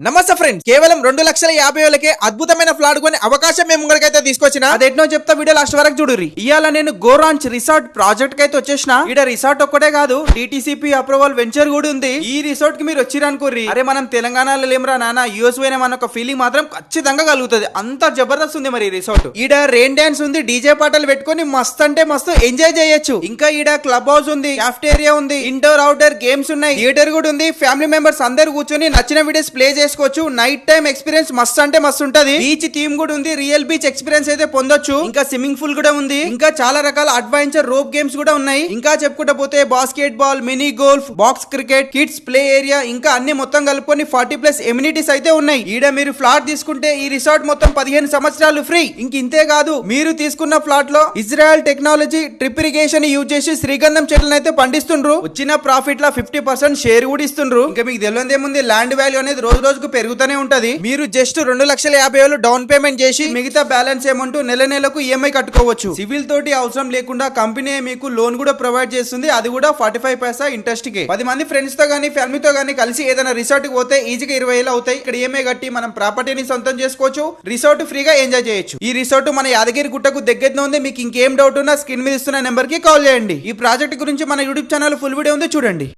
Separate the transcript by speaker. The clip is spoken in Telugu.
Speaker 1: నమస్తే ఫ్రెండ్స్, కేవలం 2,50,000కే అద్భుతమైన ఫ్లాట్ కొని అవకాశం మేము ముంగడికైతే తీసుకొచ్చిన అదేంటో చెప్తా, వీడియో లాస్ట్ వరకు చూడుర్రి. ఇయాల నేను గోరాంచ్ రిసార్ట్ ప్రాజెక్ట్ కైతే వచ్చేసిన. ఈడ రిసార్ట్ ఒక్కటే కాదు, డిటిసిపి అప్రూవల్ వెంచర్ కూడా ఉంది. ఈ రిసార్ట్ కి మీరు వచ్చిరనుకోర్రి, అరే మనం తెలంగాణలో లేమరా నాన్న, యూఎస్ పోయినా మన ఒక ఫీలింగ్ మాత్రం ఖచ్చితంగా కలుగుతుంది. అంత జబర్దస్త్ ఉంది మరి రిసార్ట్. ఈడ రెయిన్ డాన్స్ ఉంది, డీజే పాటలు పెట్టుకొని మస్తు అంటే మస్తు ఎంజాయ్ చేయొచ్చు. ఇంకా ఈడ క్లబ్ హౌస్ ఉంది, క్యాఫ్టేరియా ఉంది, ఇండోర్ అవుట్డోర్ గేమ్స్ ఉన్నాయి, థియేటర్ కూడా ఉంది. ఫ్యామిలీ మెంబర్స్ అందరు కూర్చొని నచ్చిన వీడియోస్ ప్లే చేసుకోవచ్చు. నైట్ టైం ఎక్స్పీరియన్స్ మస్తు అంటే మస్తు ఉంటది. బీచ్ థీమ్ కూడా ఉంది, రియల్ బీచ్ ఎక్స్పీరియన్స్ అయితే పొందొచ్చు. ఇంకా స్విమ్మింగ్ పూల్ కూడా ఉంది. ఇంకా చాలా రకాల అడ్వెంచర్ రోప్ గేమ్స్ కూడా ఉన్నాయి. ఇంకా చెప్పుకుంటా పోతే basket ball, mini golf, box cricket, kids play area, ఇంకా అన్ని మొత్తం కలుపుకొని 40+ ఎమ్యూనిటీస్ అయితే ఉన్నాయి. ఈడ మీరు ఫ్లాట్ తీసుకుంటే ఈ రిసార్ట్ మొత్తం 15 సంవత్సరాలు ఫ్రీ. ఇంతే కాదు, మీరు తీసుకున్న ఫ్లాట్ లో Israel technology drip irrigation use చేసి శ్రీగంధం చెట్లను అయితే పండిస్తుండ్రు. వచ్చిన ప్రాఫిట్ లా 50% షేర్ కూడా ఇస్తుండ్రు. ఇంకా మీకు తెలియదేముంది, ల్యాండ్ వాల్యూ అనేది రోజు రోజుకు పెరుగుతూనే ఉంటది. మీరు జస్ట్ 2,50,000 డౌన్ పేమెంట్ చేసి మిగతా బ్యాలెన్స్ అమౌంట్ నెల నెలకు ఈఎంఐ కట్టుకోవచ్చు. సివిల్ తోటి అవసరం లేకుండా కంపెనీ మీకు లోన్ కూడా ప్రొవైడ్ చేస్తుంది. అది కూడా 45% ఇంట్రెస్ట్ కి. 10 మంది ఫ్రెండ్స్ తో గానీ ఫ్యామిలీతో గానీ కలిసి ఏదైనా రిసార్ట్ కి పోతే ఈజీగా 20,000 అవుతాయి. ఇక్కడ ఈఎంఐ కట్టి మనం ప్రాపర్టీని సొంతం చేసుకోవచ్చు. రిసార్ట్ ఫ్రీగా ఎంజాయ్ చేయొచ్చు. ఈ రిసార్ట్ మన యాదగిరి గుట్టకు దగ్గరలో ఉంది. మీకు ఇంకేం డౌట్ ఉన్నా స్క్రీన్ మీద ఇస్తున్న నెంబర్ కి కాల్ చేయండి. ఈ ప్రాజెక్ట్ గురించి మన యూట్యూబ్ ఛానల్ ఫుల్ వీడియో ఉంది, చూడండి.